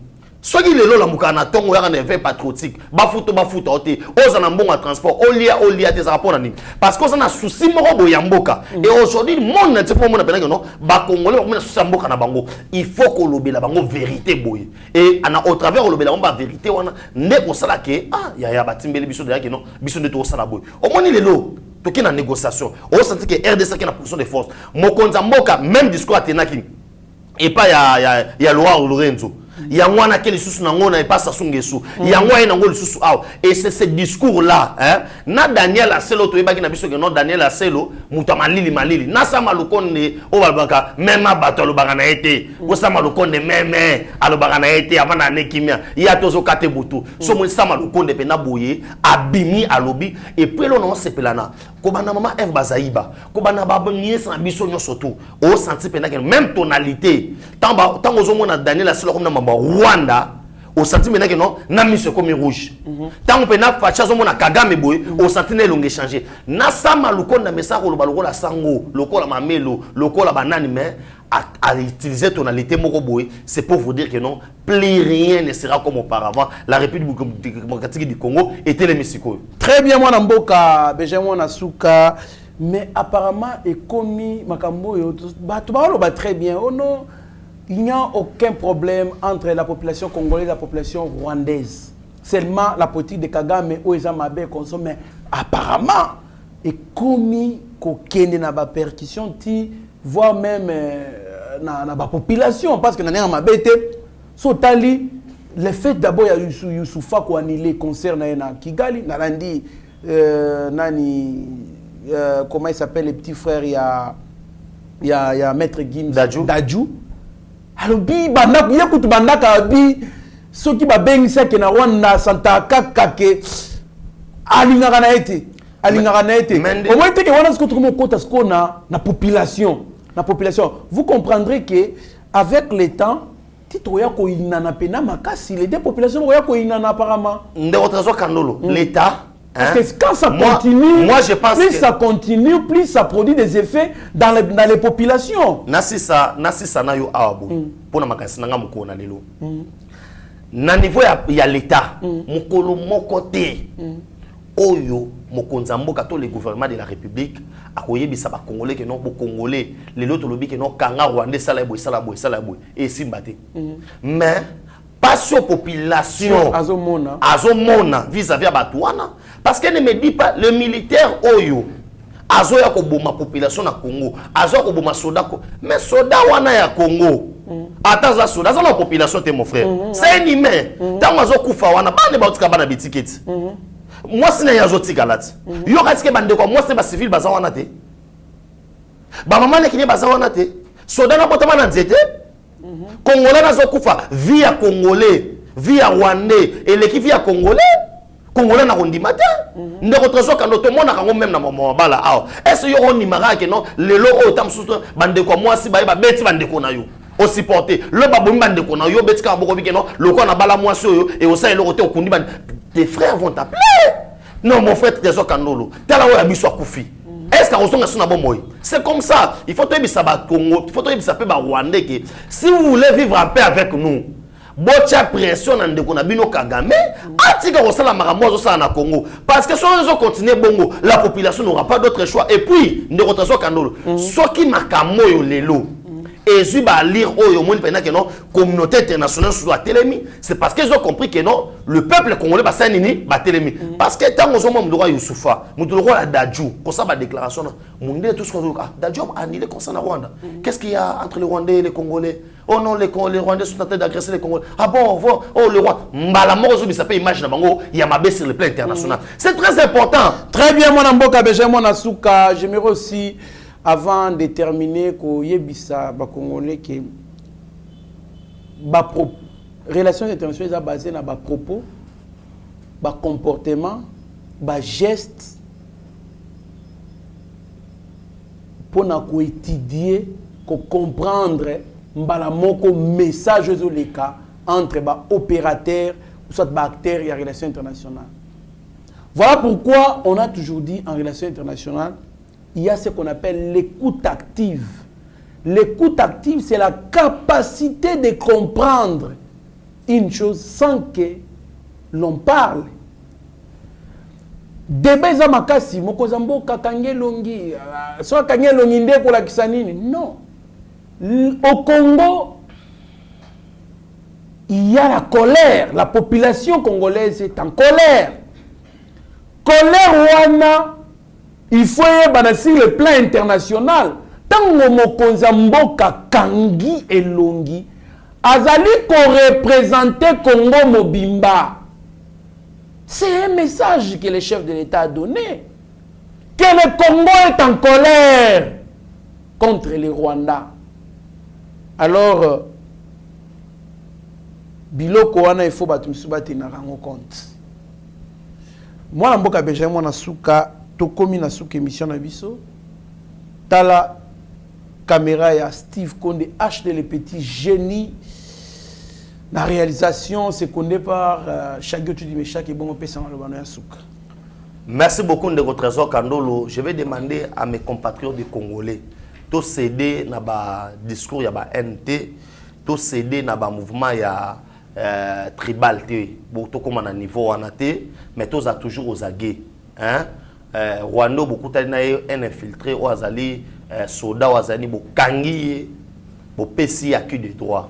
soki lelo la mukana tongo ya na fait patriotique bafuto ote oza na mbongo transport olia te rapport nani parce que on a souci moko boyamboka et aujourd'hui le monde na tefo mona penaka non ba congolais ba mona souci mboka na bango il faut ko lobela bango vérité boye et ana au travers lobela ba vérité wana nde ko sala ke ya batimbeli biso de yake non biso de to sala boye au moni lelo toki na négociation on senti que RDC qui na position de force mokonza mboka même discours atenaki et pas ya loi Lorenzo yangwana quel sous na ngona et pas sa sungesu yangwa ina ngoli sous et c'est ce discours là na Daniel Aselo to ebaki na biso que non Daniel Aselo muta malili na sama lukonde o balbaka même bato lobaka na été o sama lukonde même alobaka na été amana nekimia ya tozo kate butu so mo sama lukonde pe na boye abimi alobi et puis là on sepelana ko bana mama F Bazaiba ko bana babonye sa biso nyoso tout o senti pe na même tonalité tant ozomona Daniel Aselo comme na Rwanda au sentiment que non na mise comme rouge tant que na facha zo mona Kagame boy au sentiment longue changer na sama lukonda message lo balokola sango lokola mamelo lokola banani mais à utiliser tonalité moko boy c'est pour vous dire que non plus rien ne sera comme auparavant la République démocratique du Congo était les Mexico très bien moi mboka Benjamin Nasuka mais apparemment et commis makambo yo ba très bien oh non. Il n'y a aucun problème entre la population congolaise et la population rwandaise. Seulement la politique de Kagame ou Ezamabe consomme. Mais apparemment, et commis qu'aucune n'a pas percussion, voire même na ba population parce que na mabete sotali le fait d'abord il y a Youssoufa ko annulé concert na Kigali na Randi nani comment il s'appelle les petits frères il y a maître Gims Dadju alobi banda yakutu banda ka bi soki ba bengisa ke na Rwanda Santa Kakake alingaka na ete au moins que wana ce que kota sko na population vous comprendrez que avec le temps tito ya ko inana pena makasi les deux populations ya ko inana apparemment ndeko trazo kandolo l'état parce que quand ça continue, moi je pense plus ça continue, plus ça produit des effets dans les populations. Nasisa na yo awabu. Pona makasi nanga mukona lelo. Na niveau ya l'état, mukolo mokote. oyo mokonzi mboka to le gouvernement de la République akoyebisa ba congolais que non bo congolais les autres lobi que non kanga rwandais sala boy et simbate mais pas sur population azomona vis-à-vis à Batouana parce qu'elle ne me dit pas le militaire oyo azo ya ko boma population na Congo azo ko boma soda ko mais soda wana ya Congo attends ça soda ça la population te mon frère c'est un humain tant azo kufa wana ba ne ba utika bana bitiketi moi si na yazo tika lati yo katike bande ko moi c'est ba civil baza wana te ba maman ne kini baza wana te soda na botama na nzete congolais nazo kufa via congolais via rwandais et l'équipe via congolais congolais na kondima te ndeko trezo kando to mona kango même na mama bala aw est-ce yo on nimara ke non lelo o tam susu bande ko moi si ba beti bande ko na yo o supporter le babomi bande ko na yo beti ka boko bike non loko na bala moi so yo et au sein le côté okundi bande tes frères vont t'appeler non mon frère trezo kandolo tala o ya biso akufi est-ce que on sont bon moy c'est comme ça il faut te bisa ba Congo il faut te bisa pe ba Rwandais que si vous voulez vivre en paix avec nous bocha pression na ndeko na bino Kagame atika ko sala maramozo ça na Congo parce que si on continue bongo la population n'aura pas d'autre choix et puis ndeko taso kandolo soki makamo yo lelo et si ba lire oyo moni pena que non communauté internationale sur la télémi c'est parce qu'ils ont compris que non le peuple congolais ba sanini ba télémi parce que tant aux hommes droit Youssoufa mutu droit la Dadju pour ça ba déclaration monde tout ce qu'on ah Dadju a annulé concernant Rwanda qu'est-ce qu'il y a entre les Rwandais et les Congolais oh non les Rwandais sont en train d'agresser les Congolais ah bon oh le roi mbala mozo bi ça peut imaginer bango il y a ma baisse sur le plan international c'est très important très bien mon mboka beje mon asuka j'aimerais aussi avant de terminer ko yebisa ba congolais que ba relations internationales basées na ba propos ba comportement ba gestes pour na ko étudier ko comprendre mbala moko message aux leka entre ba opérateurs ou soit ba acteurs et relations internationales. Voilà pourquoi on a toujours dit en relations internationales il y a ce qu'on appelle l'écoute active. L'écoute active, c'est la capacité de comprendre une chose sans que l'on parle. Debeza makasi, mokozambo kakangelongi, soit kangelongi nde pour la kisanini. Non. Au Congo, il y a la colère. La population congolaise est en colère. Colère wana. Il faut y sur le plan international. Tant que mokonza mboka kangi elongi, azali ko représenter Congo mobimba. C'est un message que le chef de l'État a donné. Que le Congo est en colère contre les Rwandais. Alors, biloko wana il faut batumsubati na rango compte. Moi mboka beja moi na suka tokomi na suka émission na biso tala caméra ya Steve Konde HD le petit génie la réalisation c'est condé par Chagio Tudimesha qui est bon pesa na lobano ya suka. Merci beaucoup de votre trésor Kandolo. Je vais demander à mes compatriotes des Congolais to céder na ba discours ya ba NT to céder na ba mouvement ya tribal te bo to comme na niveau wana te mais to za toujours aux aguets hein. Rwanda beaucoup tali un infiltré au azali soda au azali bo kangi bo pesi à cul de droit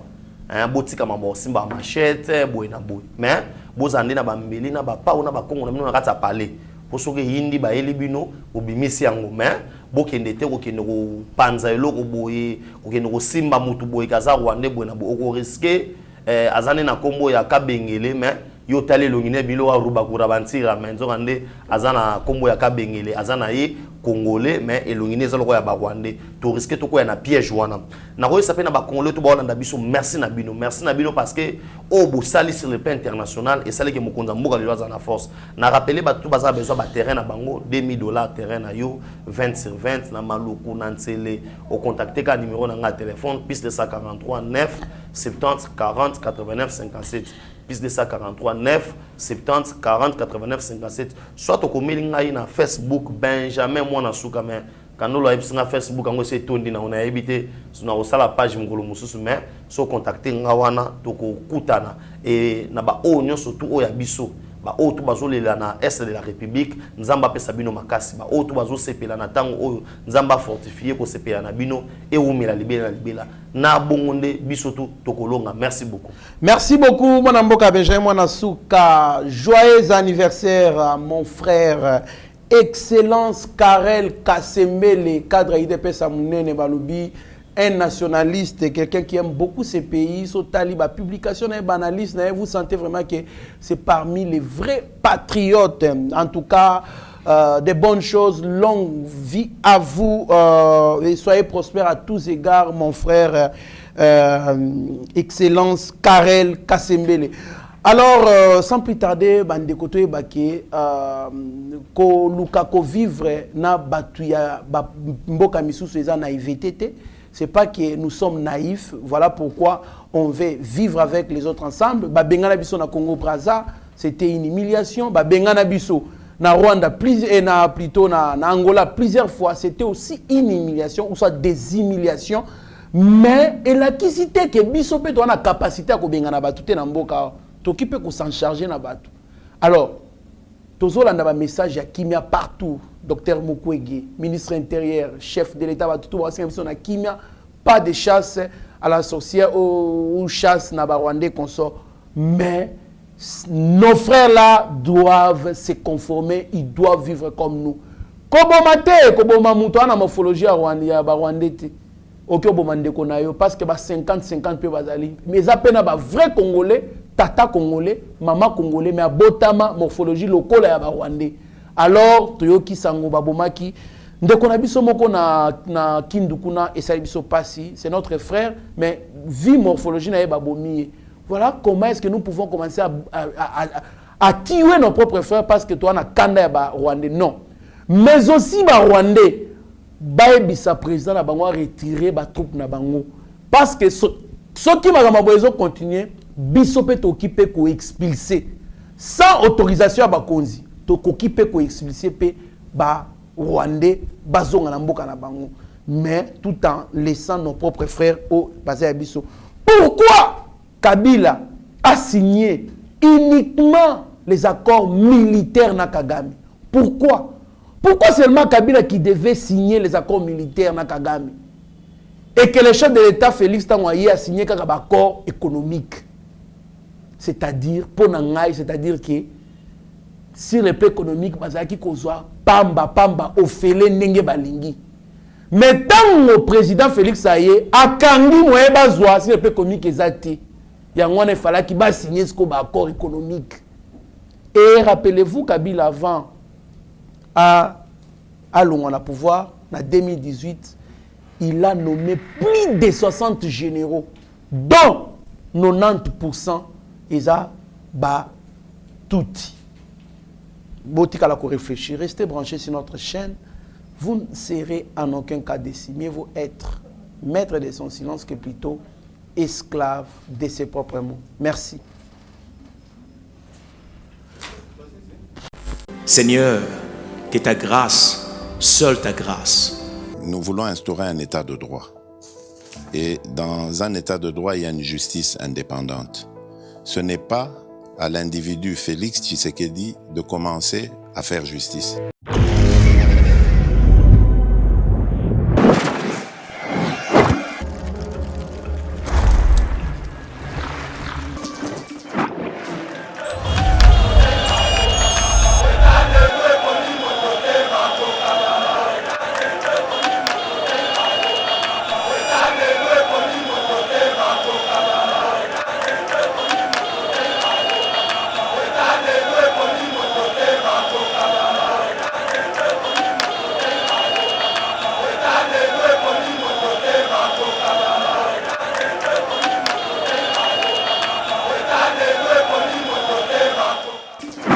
hein botika mambo simba machette bo na bo mais bo zande na ba mbeli na ba pa na ba kongo na mino na kata parler pour soke hindi ba elibino obimisi yango mais bo kende te ko kende ko panza eloko boye ko kende ko simba mutu boye kaza Rwanda bo na bo ko risquer azane na kombo ya kabengele mais yo tali longine bilo wa ruba kurabantira menzo kande azana kombo ya kabengele azana ye congolais mais elongine zaloko ya ba Rwandais to risquer to ko ya na piège wana na ko sape na ba congolais to ba olanda biso merci na bino parce que au bo sali sur le plan international et sali ke mokonza mboka le za na force na rappeler ba tout baza besoin ba terrain na bango $2000 terrain na yo 20/20 na maluku na nsele au contacter ka numéro na nga téléphone plus de 143 9 70 40 89 57 plus de 143 9 70 40 89 57 soit au komeli ngai na Facebook Benjamin Mwana Suka mais quand nous l'avons Facebook on s'est tourné on a évité na osala page ngolo mususu mais so contacter ngawana to ko kutana et na ba onyo surtout o ya biso ba oto bazolela na est de la République nzamba pesa bino makasi ba oto bazosepela na tango oyo nzamba fortifier ko sepela na bino e umela libela na bongonde bisoto tokolonga. Merci beaucoup. Merci beaucoup mon amboka Benjamin Mwanasuka. Joyeux anniversaire à mon frère Excellence Karel Kasembele, cadre IDPS Amounene Balobi, un nationaliste, quelqu'un qui aime beaucoup ces pays, son taliba publication et banaliste, vous sentez vraiment que c'est parmi les vrais patriotes. En tout cas, des bonnes choses, longue vie à vous et soyez prospères à tous égards, mon frère Excellence Karel Kasembele. Alors, sans plus tarder, bande koto baki ko luka ko vivre na batuya mboka misusu eza naïveté. C'est pas que nous sommes naïfs, voilà pourquoi on veut vivre avec les autres ensemble. Ba bengana biso na Congo Brazza, c'était une humiliation. Ba bengana biso na Rwanda et na plutôt na Angola plusieurs fois, c'était aussi une humiliation ou soit des humiliations. Mais elle a quitté que biso pe to na capacité à ko bengana batute na mboka. Qui peut s'en charger na batu. Alors, tozolanda ba message ya kimia partout. Docteur Mukwege, ministre intérieur, chef de l'État, tout na kimia, pas de chasse à la sorcière ou chasse na ba Rwandais consort. Mais nos frères là doivent se conformer, ils doivent vivre comme nous. Kobomate, koboma muto na morphologie ya Rwandais. Ok, parce que 50-50 peu bazali. Mais ça peine ba vrai Congolais, tata Congolais, maman Congolais, mais à botama morphologie locale ya Rwandais. Alors, toyoki sango babomaki, ndeko na biso moko na kindukuna et ça biso pasi, c'est notre frère, mais vie morphologie na babomi. Voilà comment est-ce que nous pouvons commencer à tuer nos propres frères parce que toi na kanda ya Rwandais. Non. Mais aussi ba Rwandais baebisa président na bango retirer ba troupe na bango parce que ceux qui va besoin continuer biso pe to kipe ko expulser sans autorisation ba konzi to ko kipe ko expulser pe ba Rwandais bazonga na mboka na bango mais tout en laissant nos propres frères au bazaya biso. Pourquoi Kabila a signé uniquement les accords militaires na Kagame? Pourquoi seulement Kabila qui devait signer les accords militaires na Kagame et que le chef de l'État Félix Tangoye a signé un accord économique? C'est-à-dire, pour Nangaï, c'est-à-dire que sur le plan économique, bazaki kozwa pamba ofele nenge balingi. Mais tant le président Félix Aye a kangi moye bazwa sur le plan économique exact, il fallait qu'il va signer ce accord économique. Et rappelez-vous Kabila avant à Longwana pouvoir, en 2018, il a nommé plus de 60 généraux, dont 90% ils ont tout. Botika la réfléchir, restez branchés sur notre chaîne. Vous ne serez en aucun cas déçus. Mieux vaut être maître de son silence que plutôt esclave de ses propres mots. Merci. Seigneur, que ta grâce, seule ta grâce. Nous voulons instaurer un état de droit. Et dans un état de droit, il y a une justice indépendante. Ce n'est pas à l'individu Félix Tshisekedi de commencer à faire justice.